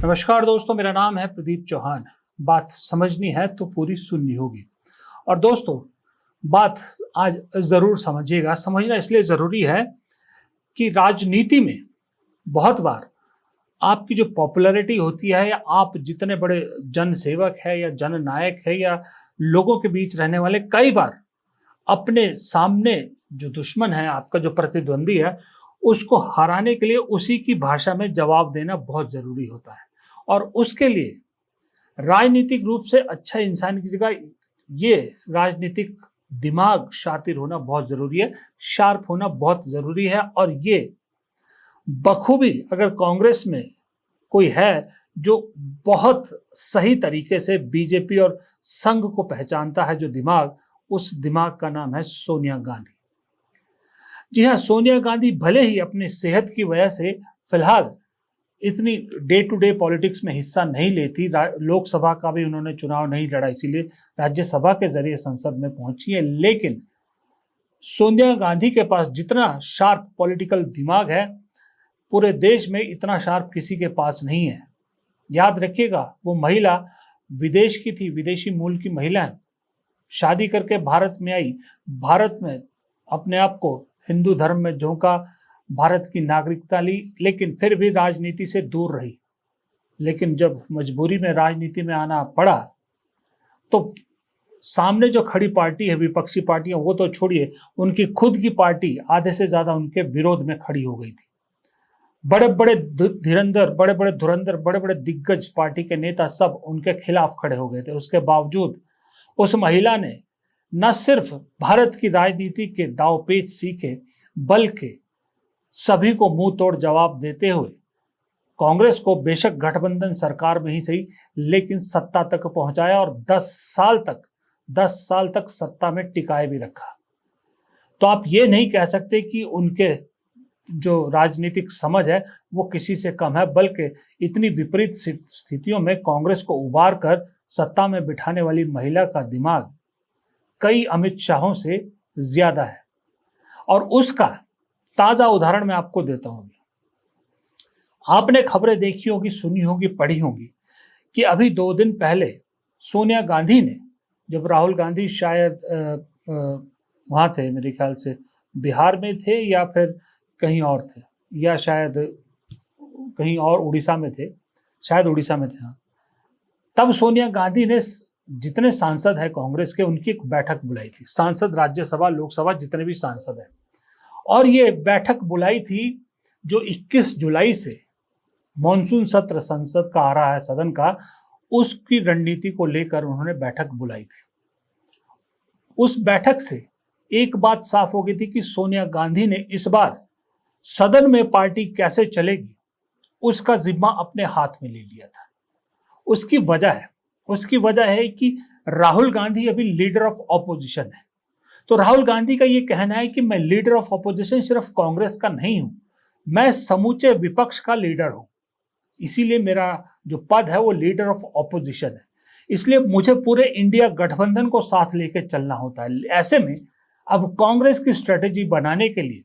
नमस्कार दोस्तों, मेरा नाम है प्रदीप चौहान। बात समझनी है तो पूरी सुननी होगी। और दोस्तों, बात आज ज़रूर समझिएगा। समझना इसलिए ज़रूरी है कि राजनीति में बहुत बार आपकी जो पॉपुलैरिटी होती है, या आप जितने बड़े जनसेवक हैं या जननायक हैं या लोगों के बीच रहने वाले, कई बार अपने सामने जो दुश्मन है, आपका जो प्रतिद्वंदी है, उसको हराने के लिए उसी की भाषा में जवाब देना बहुत ज़रूरी होता है। और उसके लिए राजनीतिक रूप से अच्छा इंसान की जगह ये राजनीतिक दिमाग शातिर होना बहुत ज़रूरी है, शार्प होना बहुत ज़रूरी है। और ये बखूबी अगर कांग्रेस में कोई है जो बहुत सही तरीके से बीजेपी और संघ को पहचानता है, जो दिमाग, उस दिमाग का नाम है सोनिया गांधी। जी हाँ, सोनिया गांधी भले ही अपनी सेहत की वजह से फिलहाल इतनी डे टू डे पॉलिटिक्स में हिस्सा नहीं लेती, लोकसभा का भी उन्होंने चुनाव नहीं लड़ा, इसीलिए राज्यसभा के जरिए संसद में पहुंची है। लेकिन सोनिया गांधी के पास जितना शार्प पॉलिटिकल दिमाग है, पूरे देश में इतना शार्प किसी के पास नहीं है। याद रखिएगा, वो महिला विदेश की थी, विदेशी मूल की महिला है, शादी करके भारत में आई, भारत में अपने आप को हिंदू धर्म में झोंका, भारत की नागरिकता ली, लेकिन फिर भी राजनीति से दूर रही। लेकिन जब मजबूरी में राजनीति में आना पड़ा, तो सामने जो खड़ी पार्टी है, विपक्षी पार्टियां, वो तो छोड़िए, उनकी खुद की पार्टी आधे से ज्यादा उनके विरोध में खड़ी हो गई थी। बड़े बड़े धुरंधर, बड़े बड़े दिग्गज पार्टी के नेता सब उनके खिलाफ खड़े हो गए थे। उसके बावजूद उस महिला ने न सिर्फ भारत की राजनीति के दांवपेच सीखे, बल्कि सभी को मुंह तोड़ जवाब देते हुए कांग्रेस को बेशक गठबंधन सरकार में ही सही, लेकिन सत्ता तक पहुंचाया और 10 साल तक सत्ता में टिकाए भी रखा। तो आप ये नहीं कह सकते कि उनके जो राजनीतिक समझ है वो किसी से कम है, बल्कि इतनी विपरीत स्थितियों में कांग्रेस को उबार कर सत्ता में बिठाने वाली महिला का दिमाग कई अमित शाहों से ज्यादा है। और उसका ताजा उदाहरण मैं आपको देता हूं। आपने खबरें देखी होगी, सुनी होगी, पढ़ी होगी कि अभी 2 दिन पहले सोनिया गांधी ने, जब राहुल गांधी शायद वहां थे, मेरे ख्याल से बिहार में थे या फिर कहीं और थे, या शायद कहीं और उड़ीसा में थे, शायद उड़ीसा में थे, हाँ। तब सोनिया गांधी ने जितने सांसद हैं कांग्रेस के, उनकी एक बैठक बुलाई थी। सांसद, राज्यसभा, लोकसभा, जितने भी सांसद हैं, और ये बैठक बुलाई थी जो 21 जुलाई से मॉनसून सत्र संसद का आ रहा है, सदन का, उसकी रणनीति को लेकर उन्होंने बैठक बुलाई थी। उस बैठक से एक बात साफ हो गई थी कि सोनिया गांधी ने इस बार सदन में पार्टी कैसे चलेगी उसका जिम्मा अपने हाथ में ले लिया था। उसकी वजह है कि राहुल गांधी अभी लीडर ऑफ ऑपोजिशन है। तो राहुल गांधी का ये कहना है कि मैं लीडर ऑफ ऑपोजिशन सिर्फ कांग्रेस का नहीं हूं, मैं समूचे विपक्ष का लीडर हूं, इसीलिए मेरा जो पद है वो लीडर ऑफ ऑपोजिशन है, इसलिए मुझे पूरे इंडिया गठबंधन को साथ लेकर चलना होता है। ऐसे में अब कांग्रेस की स्ट्रेटेजी बनाने के लिए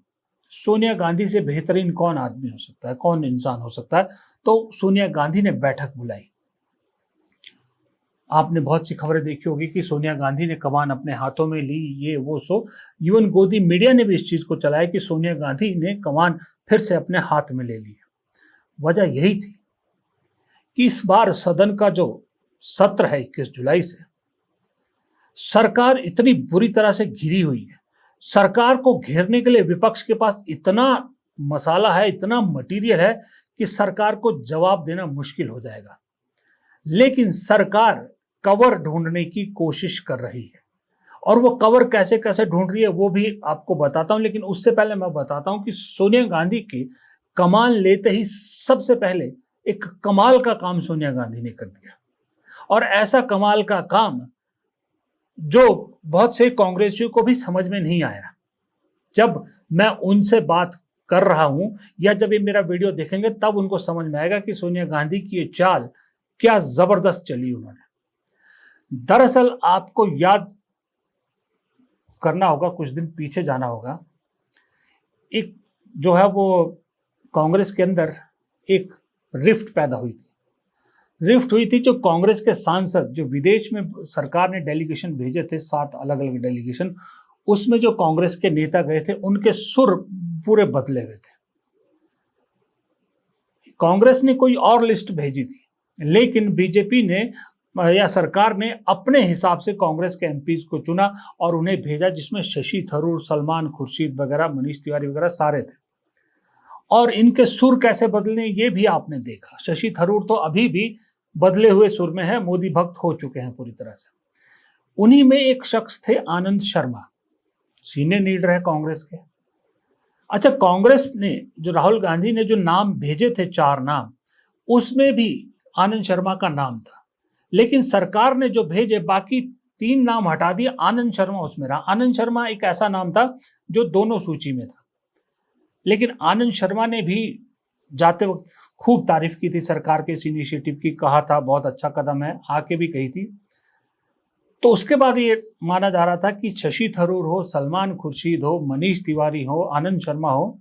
सोनिया गांधी से बेहतरीन कौन आदमी हो सकता है, कौन इंसान हो सकता है? तो सोनिया गांधी ने बैठक बुलाई। आपने बहुत सी खबरें देखी होगी कि सोनिया गांधी ने कमान अपने हाथों में ली, ये वो सो। इवन गोदी मीडिया ने भी इस चीज को चलाया कि सोनिया गांधी ने कमान फिर से अपने हाथ में ले ली। वजह यही थी कि इस बार सदन का जो सत्र है 21 जुलाई से, सरकार इतनी बुरी तरह से घिरी हुई है। सरकार को घेरने के लिए विपक्ष के पास इतना मसाला है, इतना मटेरियल है कि सरकार को जवाब देना मुश्किल हो जाएगा। लेकिन सरकार कवर ढूंढने की कोशिश कर रही है, और वो कवर कैसे कैसे ढूंढ रही है वो भी आपको बताता हूं। लेकिन उससे पहले मैं बताता हूं कि सोनिया गांधी की कमान लेते ही सबसे पहले एक कमाल का काम सोनिया गांधी ने कर दिया, और ऐसा कमाल का काम जो बहुत से कांग्रेसियों को भी समझ में नहीं आया। जब मैं उनसे बात कर रहा हूं या जब ये मेरा वीडियो देखेंगे, तब उनको समझ में आएगा कि सोनिया गांधी की ये चाल क्या जबरदस्त चली उन्होंने। दरअसल आपको याद करना होगा, कुछ दिन पीछे जाना होगा, एक जो है वो कांग्रेस के अंदर एक रिफ्ट पैदा हुई थी। रिफ्ट हुई थी जो कांग्रेस के सांसद जो विदेश में सरकार ने डेलीगेशन भेजे थे, 7 अलग अलग डेलीगेशन, उसमें जो कांग्रेस के नेता गए थे उनके सुर पूरे बदले हुए थे। कांग्रेस ने कोई और लिस्ट भेजी थी, लेकिन बीजेपी ने या सरकार ने अपने हिसाब से कांग्रेस के एमपीज को चुना और उन्हें भेजा, जिसमें शशि थरूर, सलमान खुर्शीद वगैरह, मनीष तिवारी वगैरह सारे थे। और इनके सुर कैसे बदले ये भी आपने देखा। शशि थरूर तो अभी भी बदले हुए सुर में है, मोदी भक्त हो चुके हैं पूरी तरह से। उन्हीं में एक शख्स थे आनंद शर्मा, सीनियर लीडर है कांग्रेस के। अच्छा, कांग्रेस ने जो राहुल गांधी ने जो नाम भेजे थे 4 नाम, उसमें भी आनंद शर्मा का नाम था, लेकिन सरकार ने जो भेजे बाकी 3 नाम हटा दिए, आनंद शर्मा उसमें रहा। आनंद शर्मा एक ऐसा नाम था जो दोनों सूची में था, लेकिन आनंद शर्मा ने भी जाते वक्त खूब तारीफ की थी सरकार के इस इनिशिएटिव की, कहा था बहुत अच्छा कदम है, आके भी कही थी। तो उसके बाद ये माना जा रहा था कि शशि थरूर हो, सलमान खुर्शीद हो, मनीष तिवारी हो, आनंद शर्मा हो,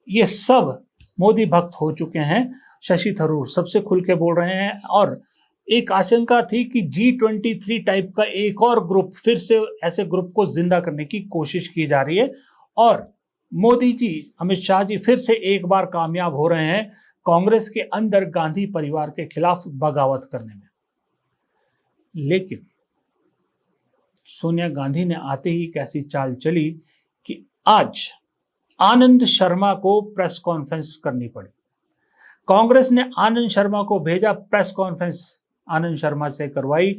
ये सब मोदी भक्त हो चुके हैं। शशि थरूर सबसे खुल के बोल रहे हैं और एक आशंका थी कि G23 टाइप का एक और ग्रुप, फिर से ऐसे ग्रुप को जिंदा करने की कोशिश की जा रही है और मोदी जी, अमित शाह जी फिर से एक बार कामयाब हो रहे हैं कांग्रेस के अंदर गांधी परिवार के खिलाफ बगावत करने में। लेकिन सोनिया गांधी ने आते ही एक ऐसी चाल चली कि आज आनंद शर्मा को प्रेस कॉन्फ्रेंस करनी पड़ी। कांग्रेस ने आनंद शर्मा को भेजा, प्रेस कॉन्फ्रेंस आनंद शर्मा से करवाई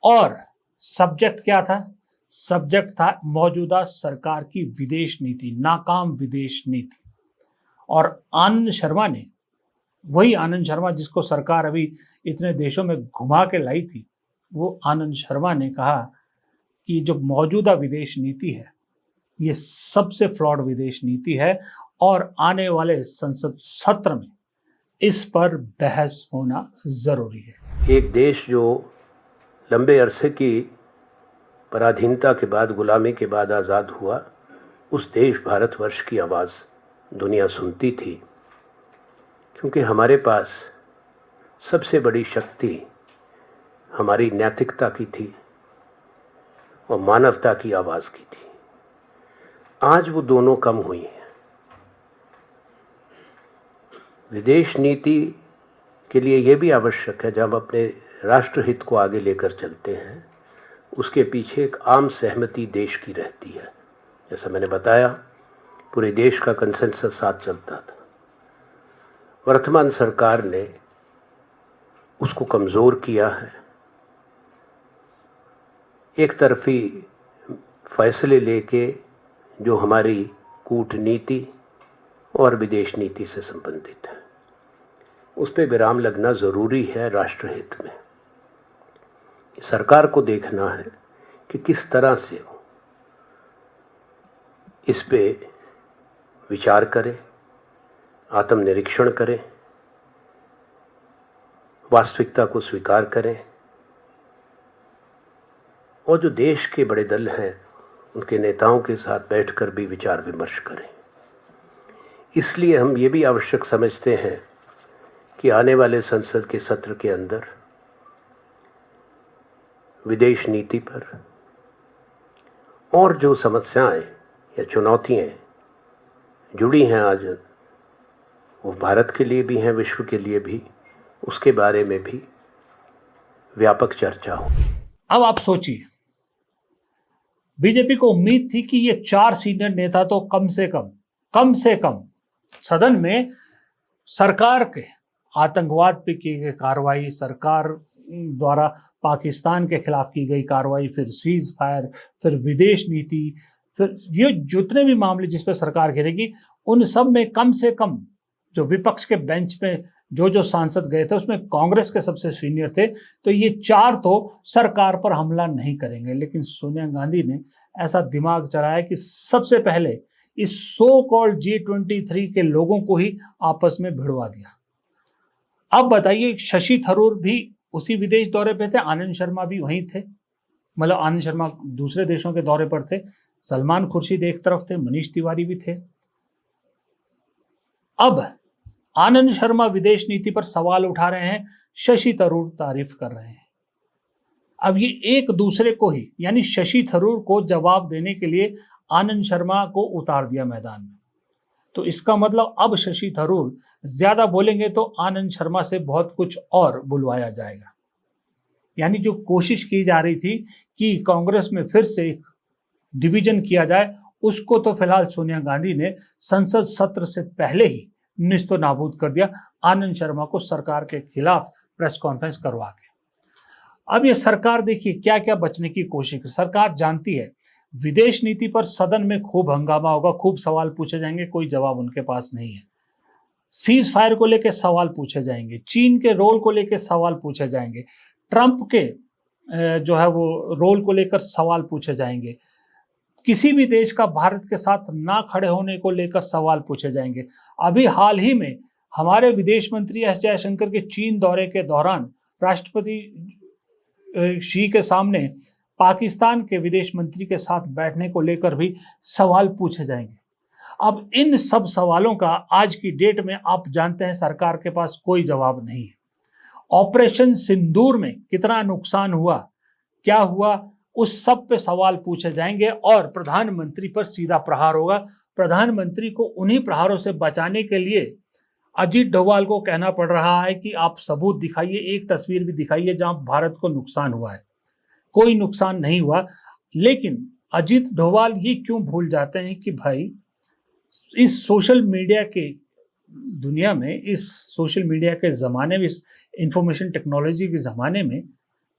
और सब्जेक्ट क्या था? सब्जेक्ट था मौजूदा सरकार की विदेश नीति, नाकाम विदेश नीति। और आनंद शर्मा ने, वही आनंद शर्मा जिसको सरकार अभी इतने देशों में घुमा के लाई थी, वो आनंद शर्मा ने कहा कि जो मौजूदा विदेश नीति है ये सबसे फ्लॉड विदेश नीति है और आने वाले संसद सत्र में इस पर बहस होना जरूरी है। एक देश जो लंबे अरसे की पराधीनता के बाद, गुलामी के बाद आज़ाद हुआ, उस देश भारतवर्ष की आवाज़ दुनिया सुनती थी, क्योंकि हमारे पास सबसे बड़ी शक्ति हमारी नैतिकता की थी और मानवता की आवाज़ की थी। आज वो दोनों कम हुई हैं। विदेश नीति के लिए ये भी आवश्यक है, जब अपने राष्ट्रहित को आगे लेकर चलते हैं, उसके पीछे एक आम सहमति देश की रहती है। जैसा मैंने बताया, पूरे देश का कंसेंसस साथ चलता था। वर्तमान सरकार ने उसको कमज़ोर किया है, एक तरफी फैसले लेके जो हमारी कूटनीति और विदेश नीति से संबंधित है, उस पर विराम लगना ज़रूरी है राष्ट्रहित में। सरकार को देखना है कि किस तरह से वो इस पे विचार करे, आत्मनिरीक्षण करे, वास्तविकता को स्वीकार करें और जो देश के बड़े दल हैं उनके नेताओं के साथ बैठकर भी विचार विमर्श करें। इसलिए हम ये भी आवश्यक समझते हैं कि आने वाले संसद के सत्र के अंदर विदेश नीति पर और जो समस्याएं या चुनौतियां जुड़ी हैं आज, वो भारत के लिए भी हैं, विश्व के लिए भी, उसके बारे में भी व्यापक चर्चा हो। अब आप सोचिए, बीजेपी को उम्मीद थी कि ये 4 सीनियर नेता तो कम से कम सदन में सरकार के आतंकवाद पे की गई कार्रवाई, सरकार द्वारा पाकिस्तान के खिलाफ की गई कार्रवाई, फिर सीज फायर, फिर विदेश नीति, फिर ये जितने भी मामले जिस पर सरकार घेरेगी, उन सब में कम से कम जो विपक्ष के बेंच पे जो सांसद गए थे उसमें कांग्रेस के सबसे सीनियर थे, तो ये 4 तो सरकार पर हमला नहीं करेंगे। लेकिन सोनिया गांधी ने ऐसा दिमाग चलाया कि सबसे पहले इस सो कॉल्ड G23 के लोगों को ही आपस में भिड़वा दिया। अब बताइए, शशि थरूर भी उसी विदेश दौरे पे थे, आनंद शर्मा भी वहीं थे, मतलब आनंद शर्मा दूसरे देशों के दौरे पर थे, सलमान खुर्शीद एक तरफ थे, मनीष तिवारी भी थे। अब आनंद शर्मा विदेश नीति पर सवाल उठा रहे हैं, शशि थरूर तारीफ कर रहे हैं। अब ये एक दूसरे को ही, यानी शशि थरूर को जवाब देने के लिए आनंद शर्मा को उतार दिया मैदान में। तो इसका मतलब अब शशि थरूर ज्यादा बोलेंगे तो आनंद शर्मा से बहुत कुछ और बुलवाया जाएगा। यानी जो कोशिश की जा रही थी कि कांग्रेस में फिर से एक डिवीजन किया जाए, उसको तो फिलहाल सोनिया गांधी ने संसद सत्र से पहले ही निस्तो नाबूद कर दिया, आनंद शर्मा को सरकार के खिलाफ प्रेस कॉन्फ्रेंस करवा के। अब ये सरकार देखिए क्या क्या बचने की कोशिश कर। सरकार जानती है विदेश नीति पर सदन में खूब हंगामा होगा, खूब सवाल पूछे जाएंगे, कोई जवाब उनके पास नहीं है। सीज फायर को लेकर सवाल पूछे जाएंगे, चीन के रोल को लेकर सवाल पूछे जाएंगे, ट्रंप के जो है वो रोल को लेकर सवाल पूछे जाएंगे, किसी भी देश का भारत के साथ ना खड़े होने को लेकर सवाल पूछे जाएंगे। अभी हाल ही में हमारे विदेश मंत्री एस जयशंकर के चीन दौरे के दौरान राष्ट्रपति शी के सामने पाकिस्तान के विदेश मंत्री के साथ बैठने को लेकर भी सवाल पूछे जाएंगे। अब इन सब सवालों का आज की डेट में आप जानते हैं सरकार के पास कोई जवाब नहीं है। ऑपरेशन सिंदूर में कितना नुकसान हुआ, क्या हुआ, उस सब पे सवाल पूछे जाएंगे और प्रधानमंत्री पर सीधा प्रहार होगा। प्रधानमंत्री को उन्हीं प्रहारों से बचाने के लिए अजीत डोभाल को कहना पड़ रहा है कि आप सबूत दिखाइए, एक तस्वीर भी दिखाइए जहां भारत को नुकसान हुआ है। कोई नुकसान नहीं हुआ। लेकिन अजीत डोभाल ये क्यों भूल जाते हैं कि भाई इस सोशल मीडिया के दुनिया में, इस सोशल मीडिया के ज़माने में, इस इंफॉर्मेशन टेक्नोलॉजी के ज़माने में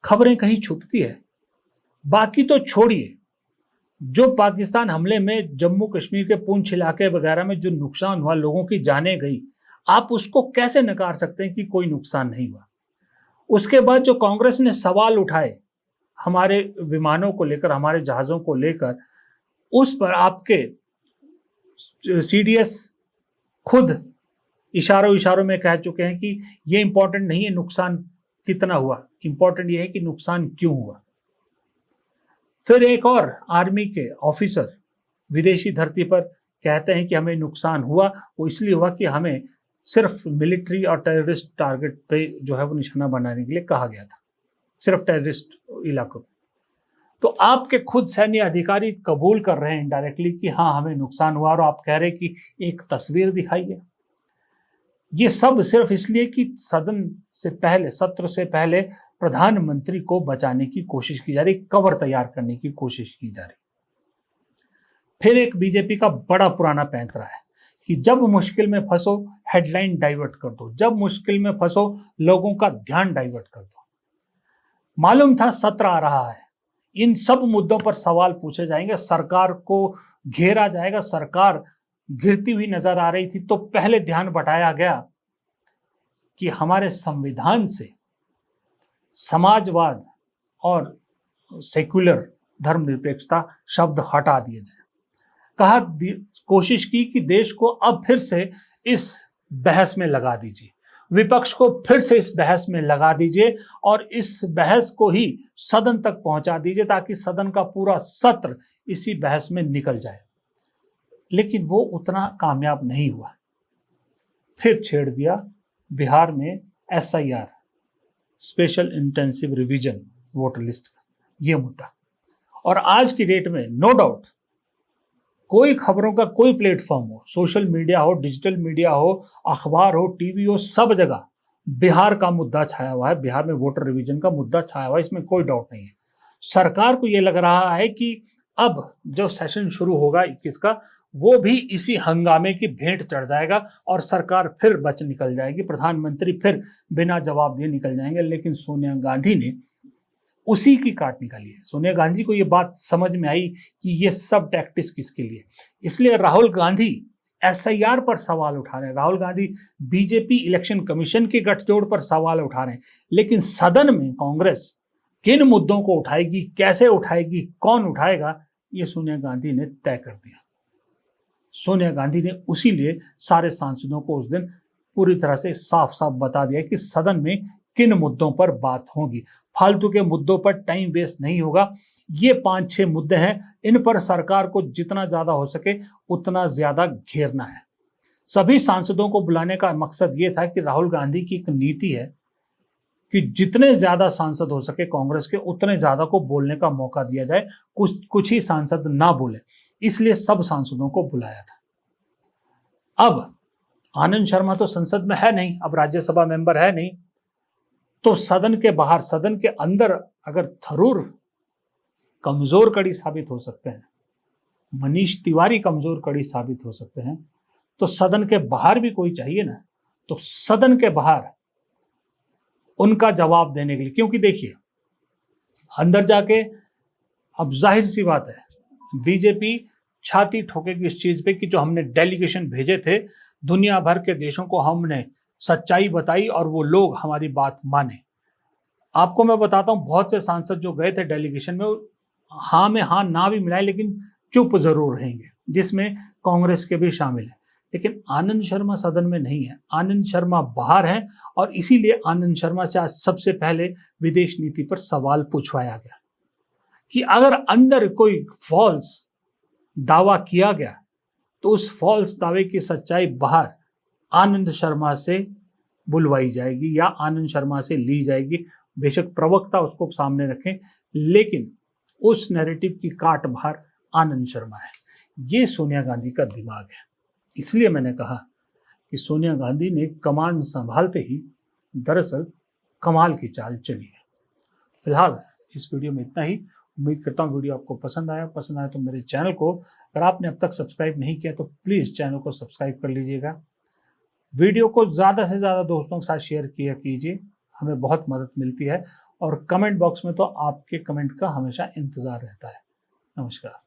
खबरें कहीं छुपती है। बाकी तो छोड़िए, जो पाकिस्तान हमले में जम्मू कश्मीर के पुंछ इलाके वगैरह में जो नुकसान हुआ, लोगों की जानें गई, आप उसको कैसे नकार सकते हैं कि कोई नुकसान नहीं हुआ। उसके बाद जो कांग्रेस ने सवाल उठाए हमारे विमानों को लेकर, हमारे जहाज़ों को लेकर, उस पर आपके सीडीएस खुद इशारों में कह चुके हैं कि ये इंपॉर्टेंट नहीं है नुकसान कितना हुआ, इंपॉर्टेंट ये है कि नुकसान क्यों हुआ। फिर एक और आर्मी के ऑफिसर विदेशी धरती पर कहते हैं कि हमें नुकसान हुआ, वो इसलिए हुआ कि हमें सिर्फ मिलिट्री और टेररिस्ट टारगेट पे जो है वो निशाना बनाने के लिए कहा गया था, सिर्फ टेररिस्ट इलाकों में। तो आपके खुद सैन्य अधिकारी कबूल कर रहे हैं इनडायरेक्टली कि हाँ हमें नुकसान हुआ, और आप कह रहे हैं कि एक तस्वीर दिखाइए। ये सब सिर्फ इसलिए कि सदन से पहले, सत्र से पहले प्रधानमंत्री को बचाने की कोशिश की जा रही, कवर तैयार करने की कोशिश की जा रही। फिर एक बीजेपी का बड़ा पुराना पैंतरा है कि जब मुश्किल में फंसो हेडलाइन डाइवर्ट कर दो, जब मुश्किल में फंसो लोगों का ध्यान डाइवर्ट कर दो। मालूम था सत्र आ रहा है, इन सब मुद्दों पर सवाल पूछे जाएंगे, सरकार को घेरा जाएगा, सरकार घिरती हुई नजर आ रही थी। तो पहले ध्यान बटाया गया कि हमारे संविधान से समाजवाद और सेक्युलर धर्मनिरपेक्षता शब्द हटा दिए जाए। कहा, कोशिश की कि देश को अब फिर से इस बहस में लगा दीजिए, विपक्ष को फिर से इस बहस में लगा दीजिए और इस बहस को ही सदन तक पहुंचा दीजिए ताकि सदन का पूरा सत्र इसी बहस में निकल जाए। लेकिन वो उतना कामयाब नहीं हुआ। फिर छेड़ दिया बिहार में SIR, special intensive revision voter list का ये मुद्दा। और आज की डेट में नो डाउट कोई खबरों का कोई प्लेटफॉर्म हो, सोशल मीडिया हो, डिजिटल मीडिया हो, अखबार हो, टीवी हो, सब जगह बिहार का मुद्दा छाया हुआ है, बिहार में वोटर रिवीजन का मुद्दा छाया हुआ है, इसमें कोई डाउट नहीं है। सरकार को ये लग रहा है कि अब जो सेशन शुरू होगा 21 का, वो भी इसी हंगामे की भेंट चढ़ जाएगा और सरकार फिर बच निकल जाएगी, प्रधानमंत्री फिर बिना जवाब दिए निकल जाएंगे। लेकिन सोनिया गांधी ने उसी की काट निकाली है। सोनिया गांधी को ये बात समझ में आई कि ये सब टैक्टिक्स किसके लिए, इसलिए राहुल गांधी SIR पर सवाल उठा रहे हैं, Rahul Gandhi BJP election commission के गठजोड़ पर सवाल उठा रहे हैं। लेकिन सदन में कांग्रेस किन मुद्दों को उठाएगी, कैसे उठाएगी, कौन उठाएगा, ये सोनिया गांधी ने तय कर दिया। सोनिया गांधी ने उसी लिए सारे सांसदों को उस दिन पूरी तरह से साफ साफ बता दिया कि सदन में किन मुद्दों पर बात होगी, फालतू के मुद्दों पर टाइम वेस्ट नहीं होगा। ये 5-6 मुद्दे हैं, इन पर सरकार को जितना ज्यादा हो सके उतना ज्यादा घेरना है। सभी सांसदों को बुलाने का मकसद ये था कि राहुल गांधी की एक नीति है कि जितने ज्यादा सांसद हो सके कांग्रेस के, उतने ज्यादा को बोलने का मौका दिया जाए, कुछ ही सांसद ना बोले, इसलिए सब सांसदों को बुलाया था। अब आनंद शर्मा तो संसद में है नहीं, अब राज्यसभा मेंबर है नहीं, तो सदन के बाहर, सदन के अंदर अगर थरूर कमजोर कड़ी साबित हो सकते हैं, मनीष तिवारी कमजोर कड़ी साबित हो सकते हैं, तो सदन के बाहर भी कोई चाहिए ना। तो सदन के बाहर उनका जवाब देने के लिए, क्योंकि देखिए अंदर जाके अब जाहिर सी बात है बीजेपी छाती ठोकेगी इस चीज पे कि जो हमने डेलीगेशन भेजे थे दुनिया भर के देशों को, हमने सच्चाई बताई और वो लोग हमारी बात माने। आपको मैं बताता हूं, बहुत से सांसद जो गए थे डेलीगेशन में, हाँ में हाँ ना भी मिलाए लेकिन चुप जरूर रहेंगे, जिसमें कांग्रेस के भी शामिल है। लेकिन आनंद शर्मा सदन में नहीं है, आनंद शर्मा बाहर है, और इसीलिए आनंद शर्मा से आज सबसे पहले विदेश नीति पर सवाल पूछवाया गया कि अगर अंदर कोई फॉल्स दावा किया गया तो उस फॉल्स दावे की सच्चाई बाहर आनंद शर्मा से बुलवाई जाएगी या आनंद शर्मा से ली जाएगी। बेशक प्रवक्ता उसको सामने रखें, लेकिन उस नैरेटिव की काट बाहर आनंद शर्मा है। ये सोनिया गांधी का दिमाग है। इसलिए मैंने कहा कि सोनिया गांधी ने कमान संभालते ही दरअसल कमाल की चाल चली है। फिलहाल इस वीडियो में इतना ही। उम्मीद करता हूँ वीडियो आपको पसंद आया तो मेरे चैनल को, अगर आपने अब तक सब्सक्राइब नहीं किया तो प्लीज़ चैनल को सब्सक्राइब कर लीजिएगा। वीडियो को ज़्यादा से ज़्यादा दोस्तों के साथ शेयर किया कीजिए, हमें बहुत मदद मिलती है। और कमेंट बॉक्स में तो आपके कमेंट का हमेशा इंतज़ार रहता है। नमस्कार।